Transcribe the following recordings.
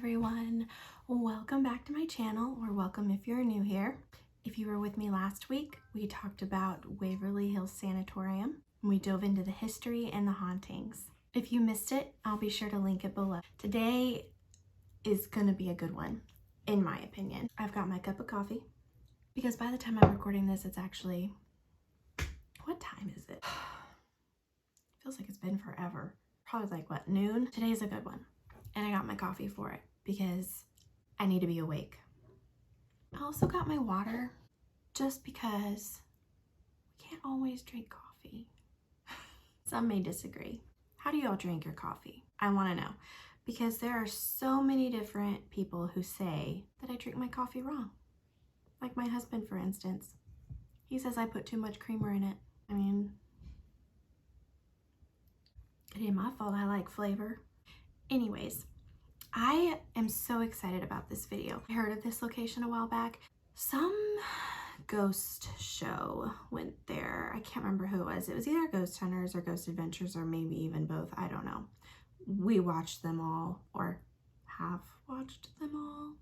everyone, welcome back to my channel, or welcome if you're new here. If you were with me last week, we talked about Waverly Hills Sanatorium and we dove into the history and the hauntings. If you missed it, I'll be sure to link it below. Today is gonna be a good one, in my opinion. I've got my cup of coffee because by the time I'm recording this, it's actually, what time is it? Feels like it's been forever. Probably like what, noon? Today's a good one. And I got my coffee for it because I need to be awake. I also got my water just because we can't always drink coffee. Some may disagree. How do y'all drink your coffee? I want to know, because there are so many different people who say that I drink my coffee wrong. Like my husband, for instance. He says I put too much creamer in it. I mean, it ain't my fault I like flavor. Anyways, I am so excited about this video. I heard of this location a while back. Some ghost show went there. I can't remember who it was. It was either Ghost Hunters or Ghost Adventures, or maybe even both. I don't know. We watched them all, or have watched them all.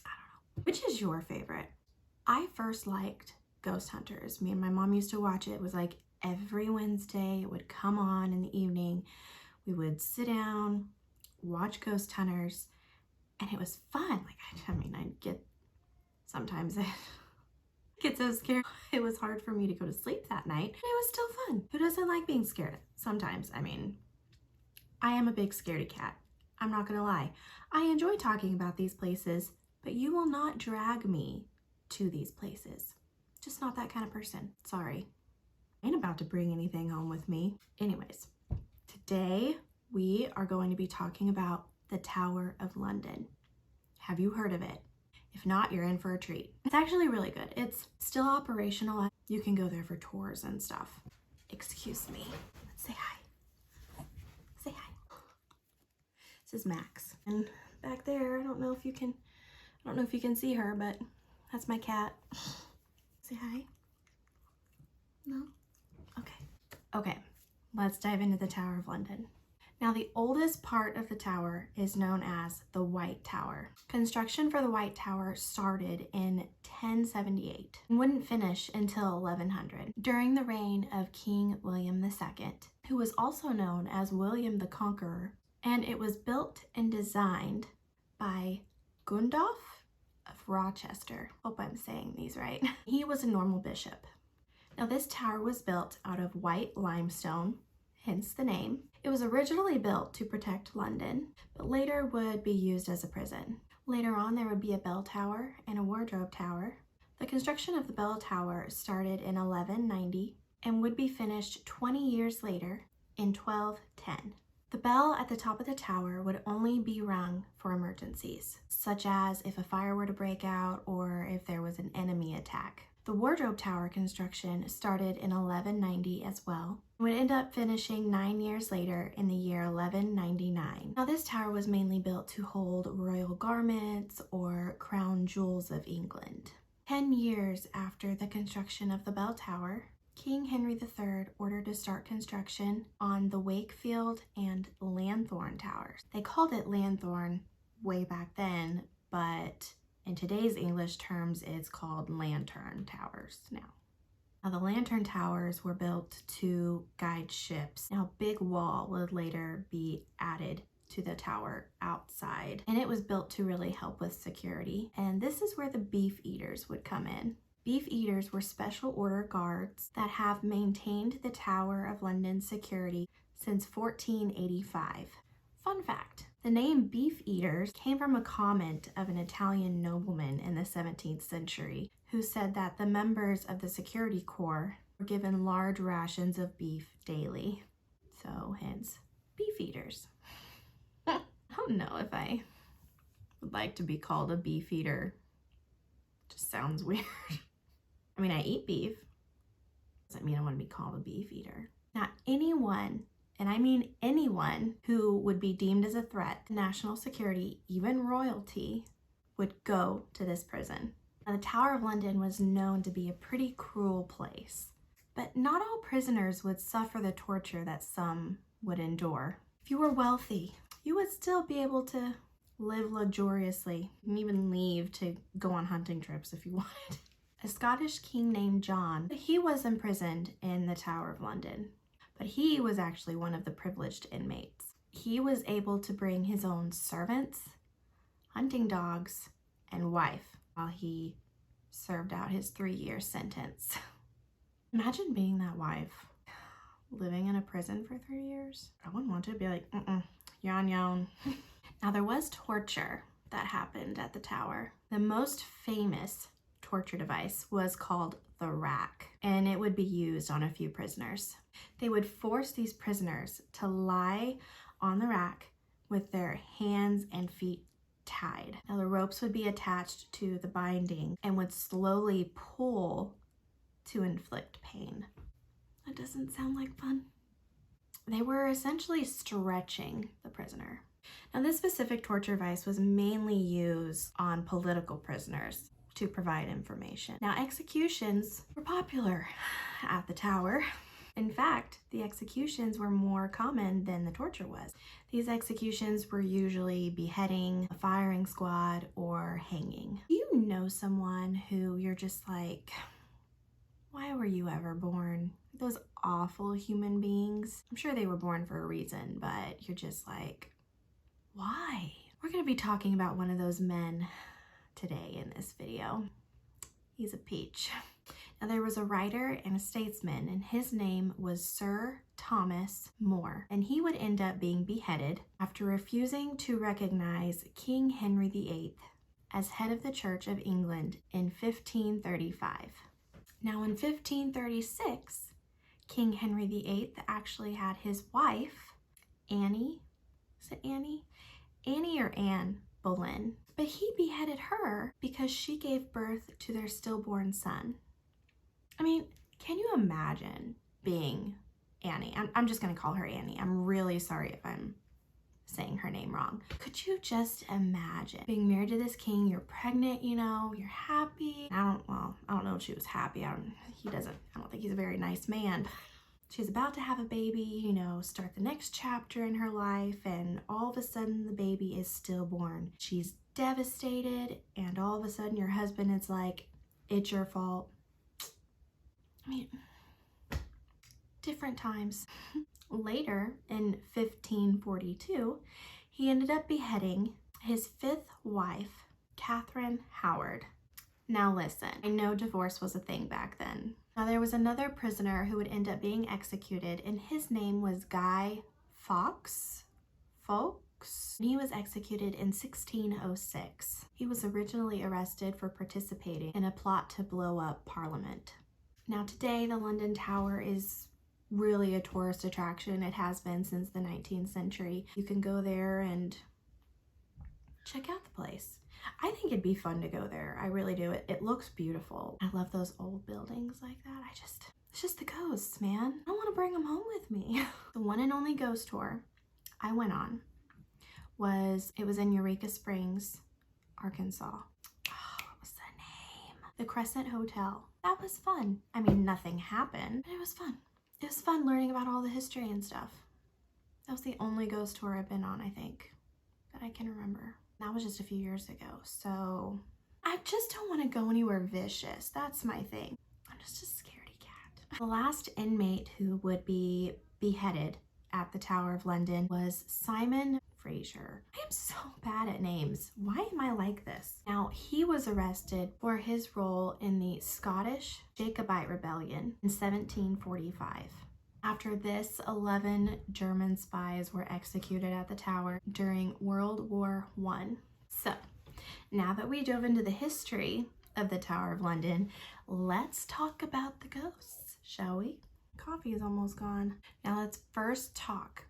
I don't know. Which is your favorite? I first liked Ghost Hunters. Me and my mom used to watch it. It was like every Wednesday. It would come on in the evening. We would sit down, watch Ghost Hunters, and it was fun. Like, I mean, I'd get, sometimes I get so scared. It was hard for me to go to sleep that night. It was still fun. Who doesn't like being scared? Sometimes, I mean, I am a big scaredy cat. I'm not gonna lie. I enjoy talking about these places, but you will not drag me to these places. Just not that kind of person. Sorry. I ain't about to bring anything home with me. Anyways, today we are going to be talking about the Tower of London. Have you heard of it? If not, you're in for a treat. It's actually really good. It's still operational. You can go there for tours and stuff. Excuse me. Say hi. Say hi. This is Max. And back there, I don't know if you can see her, but that's my cat. Say hi. No? Okay, let's dive into the Tower of London. Now, the oldest part of the tower is known as the White Tower. Construction for the White Tower started in 1078 and wouldn't finish until 1100 during the reign of King William II, who was also known as William the Conqueror, and it was built and designed by Gundolf of Rochester. Hope I'm saying these right. He was a normal bishop. Now, this tower was built out of white limestone, hence the name. It was originally built to protect London, but later would be used as a prison. Later on, there would be a bell tower and a wardrobe tower. The construction of the bell tower started in 1190 and would be finished 20 years later in 1210. The bell at the top of the tower would only be rung for emergencies, such as if a fire were to break out or if there was an enemy attack. The wardrobe tower construction started in 1190 as well, and would end up finishing 9 years later in the year 1199. Now, this tower was mainly built to hold royal garments or crown jewels of England. 10 years after the construction of the bell tower, King Henry III ordered to start construction on the Wakefield and Lanthorn towers. They called it Lanthorn way back then, but in today's English terms, it's called lantern towers now. Now, the lantern towers were built to guide ships. Now, big wall would later be added to the tower outside, and it was built to really help with security. And this is where the beef eaters would come in. Beef eaters were special order guards that have maintained the Tower of London's security since 1485. Fun fact. The name Beef Eaters came from a comment of an Italian nobleman in the 17th century who said that the members of the security corps were given large rations of beef daily. So hence, Beef Eaters. I don't know if I would like to be called a beef eater. Just sounds weird. I mean, I eat beef. Doesn't mean I want to be called a beef eater. Now, anyone, and I mean anyone, who would be deemed as a threat to national security, even royalty, would go to this prison. Now, the Tower of London was known to be a pretty cruel place, but not all prisoners would suffer the torture that some would endure. If you were wealthy, you would still be able to live luxuriously, and even leave to go on hunting trips if you wanted. A Scottish king named John, he was imprisoned in the Tower of London, but he was actually one of the privileged inmates. He was able to bring his own servants, hunting dogs, and wife while he served out his 3-year sentence. Imagine being that wife, living in a prison for 3 years. I wouldn't want to be like, yon yon. Now there was torture that happened at the tower. The most famous torture device was called the rack, and it would be used on a few prisoners. They would force these prisoners to lie on the rack with their hands and feet tied. Now the ropes would be attached to the binding and would slowly pull to inflict pain. That doesn't sound like fun. They were essentially stretching the prisoner. Now this specific torture device was mainly used on political prisoners to provide information. Now executions were popular at the tower. In fact, the executions were more common than the torture was. These executions were usually beheading, a firing squad, or hanging. Do you know someone who you're just like, why were you ever born? Those awful human beings. I'm sure they were born for a reason, but you're just like, why? We're gonna be talking about one of those men today in this video. He's a peach. Now there was a writer and a statesman, and his name was Sir Thomas More, and he would end up being beheaded after refusing to recognize King Henry VIII as head of the Church of England in 1535. Now in 1536, King Henry VIII actually had his wife, Annie, is it Annie? Annie or Anne Boleyn, but he beheaded her because she gave birth to their stillborn son. I mean, can you imagine being Annie? I'm just gonna call her Annie. I'm really sorry if I'm saying her name wrong. Could you just imagine being married to this king? You're pregnant, you know, you're happy. I don't know if she was happy. I don't think he's a very nice man. She's about to have a baby, you know, start the next chapter in her life, and all of a sudden the baby is stillborn. She's devastated, and all of a sudden your husband is like, it's your fault. I mean, different times. Later, in 1542, he ended up beheading his 5th wife, Catherine Howard. Now listen, I know divorce was a thing back then. Now there was another prisoner who would end up being executed, and his name was Guy Fawkes. He was executed in 1606. He was originally arrested for participating in a plot to blow up Parliament. Now today, the London Tower is really a tourist attraction. It has been since the 19th century. You can go there and check out the place. I think it'd be fun to go there. I really do. It looks beautiful. I love those old buildings like that. It's just the ghosts, man. I don't want to bring them home with me. The one and only ghost tour I went on was in Eureka Springs, Arkansas. Oh, what was the name? The Crescent Hotel. That was fun. I mean, nothing happened, but it was fun. It was fun learning about all the history and stuff. That was the only ghost tour I've been on, I think, that I can remember. That was just a few years ago, so I just don't want to go anywhere vicious. That's my thing. I'm just a scaredy cat. The last inmate who would be beheaded at the Tower of London was Simon Fraser. I am so bad at names. Why am I like this? Now, he was arrested for his role in the Scottish Jacobite Rebellion in 1745. After this, 11 German spies were executed at the tower during World War I. So, now that we dove into the history of the Tower of London, let's talk about the ghosts, shall we? Coffee is almost gone. Now let's first talk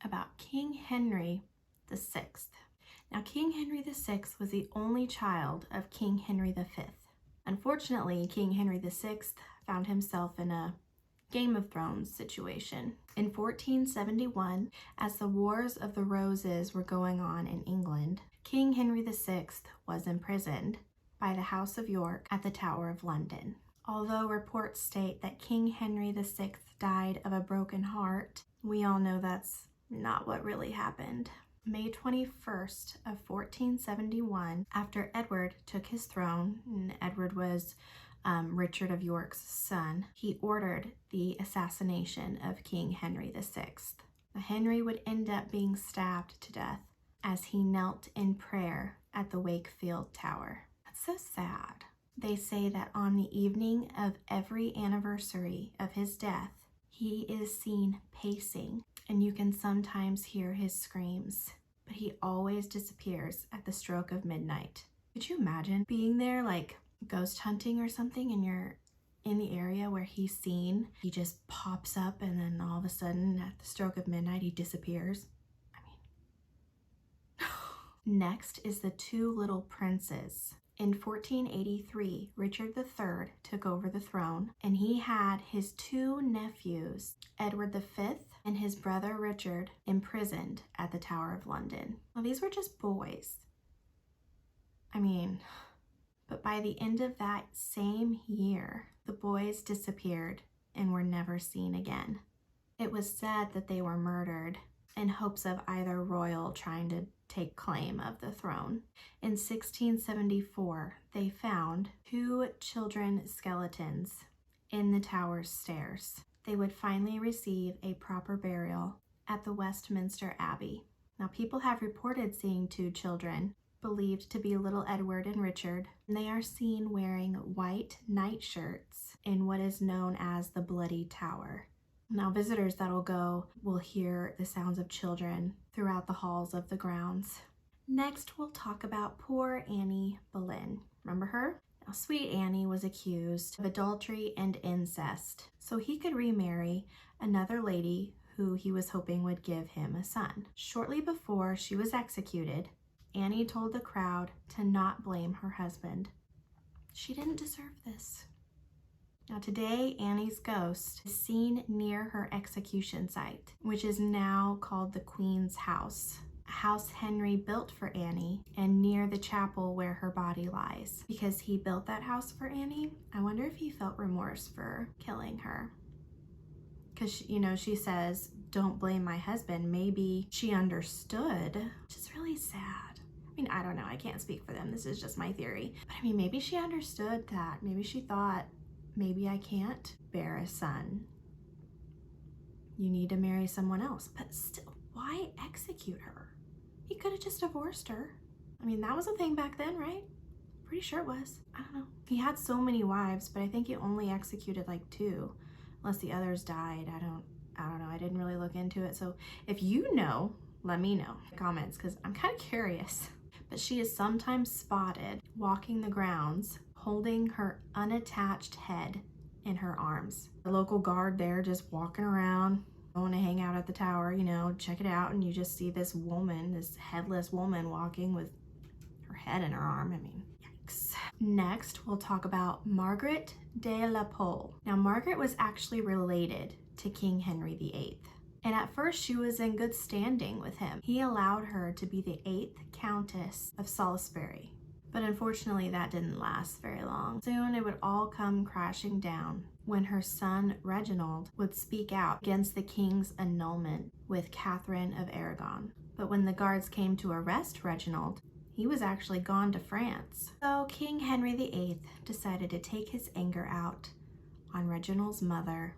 about King Henry VI. Now, King Henry VI was the only child of King Henry V. Unfortunately, King Henry VI found himself in a Game of Thrones situation. In 1471, as the Wars of the Roses were going on in England, King Henry VI was imprisoned by the House of York at the Tower of London. Although reports state that King Henry VI died of a broken heart, we all know that's not what really happened. May 21st of 1471, after Edward took his throne, and Edward was Richard of York's son, he ordered the assassination of King Henry VI. Henry would end up being stabbed to death as he knelt in prayer at the Wakefield Tower. That's so sad. They say that on the evening of every anniversary of his death, he is seen pacing, and you can sometimes hear his screams, but he always disappears at the stroke of midnight. Could you imagine being there like ghost hunting or something, and you're in the area where he's seen? He just pops up, and then all of a sudden at the stroke of midnight he disappears. I mean, next is the two little princes. In 1483, Richard III took over the throne, and he had his two nephews, Edward V and his brother Richard, imprisoned at the Tower of London. Now, these were just boys. I mean, but by the end of that same year, the boys disappeared and were never seen again. It was said that they were murdered in hopes of either royal trying to take claim of the throne. In 1674, they found two children skeletons in the tower's stairs. They would finally receive a proper burial at the Westminster Abbey. Now, people have reported seeing two children, believed to be little Edward and Richard, and they are seen wearing white nightshirts in what is known as the Bloody Tower. Now, visitors that'll go will hear the sounds of children throughout the halls of the grounds. Next, we'll talk about poor Annie Boleyn. Remember her? Now, sweet Annie was accused of adultery and incest, so he could remarry another lady who he was hoping would give him a son. Shortly before she was executed, Annie told the crowd to not blame her husband. She didn't deserve this. Now, today, Annie's ghost is seen near her execution site, which is now called the Queen's House, a house Henry built for Annie and near the chapel where her body lies. Because he built that house for Annie, I wonder if he felt remorse for killing her. Because, you know, she says, don't blame my husband. Maybe she understood, which is really sad. I mean, I don't know. I can't speak for them. This is just my theory. But I mean, maybe she understood that. Maybe she thought, maybe I can't bear a son. You need to marry someone else. But still, why execute her? He could have just divorced her. I mean, that was a thing back then, right? Pretty sure it was. I don't know. He had so many wives, but I think he only executed like 2, unless the others died. I don't know. I didn't really look into it. So if you know, let me know in the comments, because I'm kind of curious. But she is sometimes spotted walking the grounds, holding her unattached head in her arms. The local guard there just walking around, going to hang out at the tower, you know, check it out, and you just see this woman, this headless woman walking with her head in her arm. I mean, yikes. Next, we'll talk about Margaret de la Pole. Now, Margaret was actually related to King Henry VIII. And at first, she was in good standing with him. He allowed her to be the 8th Countess of Salisbury. But unfortunately, that didn't last very long. Soon, it would all come crashing down when her son, Reginald, would speak out against the king's annulment with Catherine of Aragon. But when the guards came to arrest Reginald, he was actually gone to France. So King Henry VIII decided to take his anger out on Reginald's mother,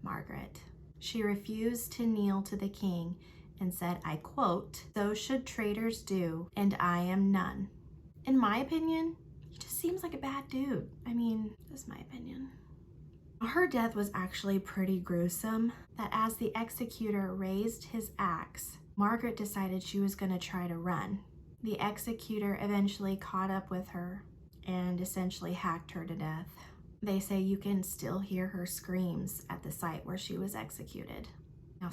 Margaret. She refused to kneel to the king and said, I quote, "So should traitors do, and I am none." In my opinion, he just seems like a bad dude. I mean, that's my opinion. Her death was actually pretty gruesome, that as the executor raised his axe, Margaret decided she was going to try to run. The executor eventually caught up with her and essentially hacked her to death. They say you can still hear her screams at the site where she was executed. Now,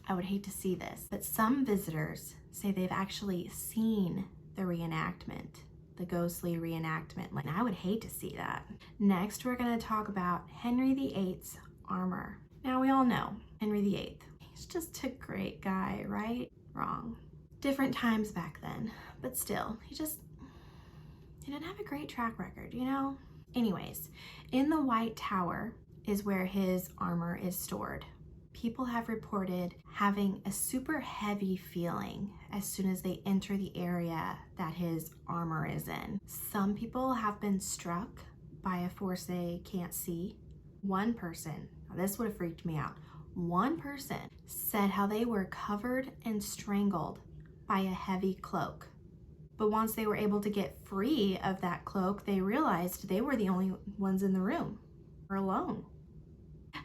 I would hate to see this, but some visitors say they've actually seen the reenactment, the ghostly reenactment. Like, I would hate to see that. Next, we're going to talk about Henry VIII's armor. Now, we all know Henry VIII. He's just a great guy, right? Wrong. Different times back then, but still, he didn't have a great track record, you know? Anyways, in the White Tower is where his armor is stored. People have reported having a super heavy feeling as soon as they enter the area that his armor is in. Some people have been struck by a force they can't see. One person, now this would have freaked me out, one person said how they were covered and strangled by a heavy cloak. But once they were able to get free of that cloak, they realized they were the only ones in the room, or alone.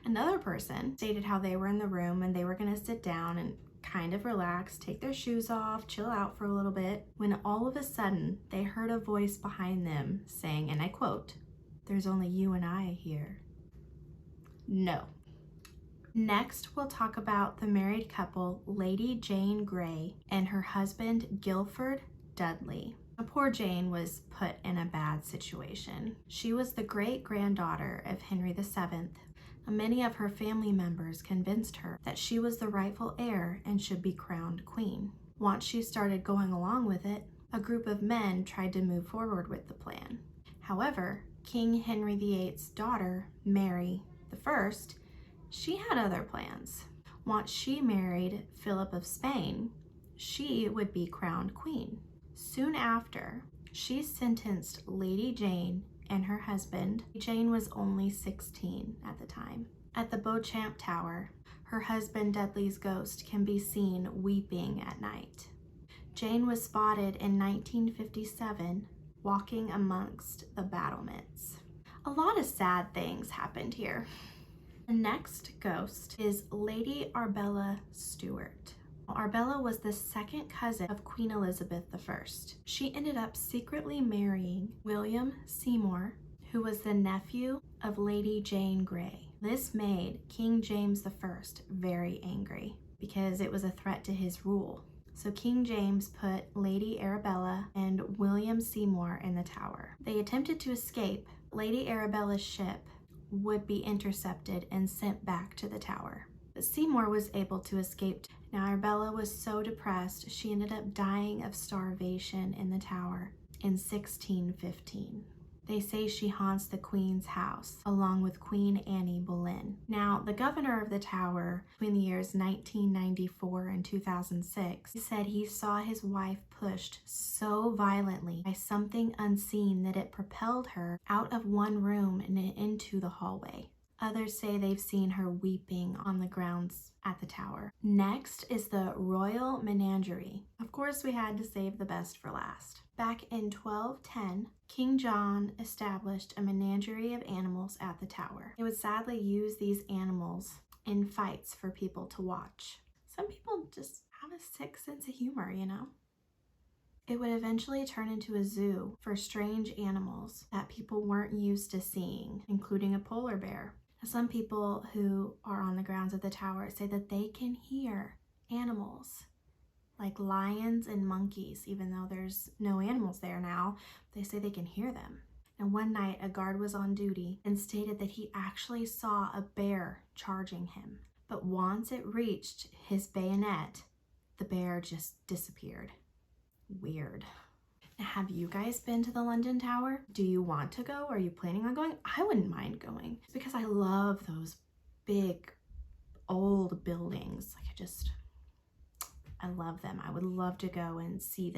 Another person stated how they were in the room and they were going to sit down and kind of relax, take their shoes off, chill out for a little bit, when all of a sudden they heard a voice behind them saying, and I quote, "There's only you and I here." No. Next, we'll talk about the married couple, Lady Jane Grey and her husband, Guilford Dudley. Poor Jane was put in a bad situation. She was the great-granddaughter of Henry VII. Many of her family members convinced her that she was the rightful heir and should be crowned queen. Once she started going along with it, a group of men tried to move forward with the plan. However, King Henry VIII's daughter, Mary I, she had other plans. Once she married Philip of Spain, she would be crowned queen. Soon after, she sentenced Lady Jane and her husband. Jane was only 16 at the time. At the Beauchamp Tower, her husband Dudley's ghost can be seen weeping at night. Jane was spotted in 1957 walking amongst the battlements. A lot of sad things happened here. The next ghost is Lady Arbella Stuart. Arbella was the second cousin of Queen Elizabeth I. She ended up secretly marrying William Seymour, who was the nephew of Lady Jane Grey. This made King James I very angry because it was a threat to his rule. So King James put Lady Arabella and William Seymour in the tower. They attempted to escape. Lady Arabella's ship would be intercepted and sent back to the tower. But Seymour was able to escape. Now Arabella was so depressed, she ended up dying of starvation in the tower in 1615. They say she haunts the Queen's house, along with Queen Anne Boleyn. Now, the governor of the tower, between the years 1994 and 2006, said he saw his wife pushed so violently by something unseen that it propelled her out of one room and into the hallway. Others say they've seen her weeping on the grounds at the tower. Next is the Royal Menagerie. Of course, we had to save the best for last. Back in 1210, King John established a menagerie of animals at the tower. He would sadly use these animals in fights for people to watch. Some people just have a sick sense of humor, you know? It would eventually turn into a zoo for strange animals that people weren't used to seeing, including a polar bear. Some people who are on the grounds of the tower say that they can hear animals like lions and monkeys, even though there's no animals there now. They say they can hear them. And one night a guard was on duty and stated that he actually saw a bear charging him. But once it reached his bayonet, the bear just disappeared. Weird. Have you guys been to the London Tower? Do you want to go? Are you planning on going? I wouldn't mind going because I love those big old buildings. I love them. I would love to go and see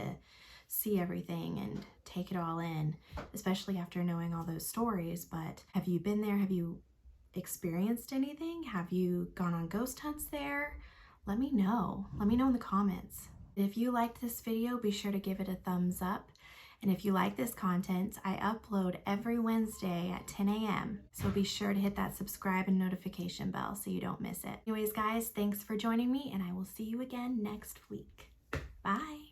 everything and take it all in, especially after knowing all those stories. But have you been there? Have you experienced anything? Have you gone on ghost hunts there? Let me know. Let me know in the comments. If you liked this video, be sure to give it a thumbs up. And if you like this content, I upload every Wednesday at 10 a.m. So be sure to hit that subscribe and notification bell so you don't miss it. Anyways, guys, thanks for joining me, and I will see you again next week. Bye.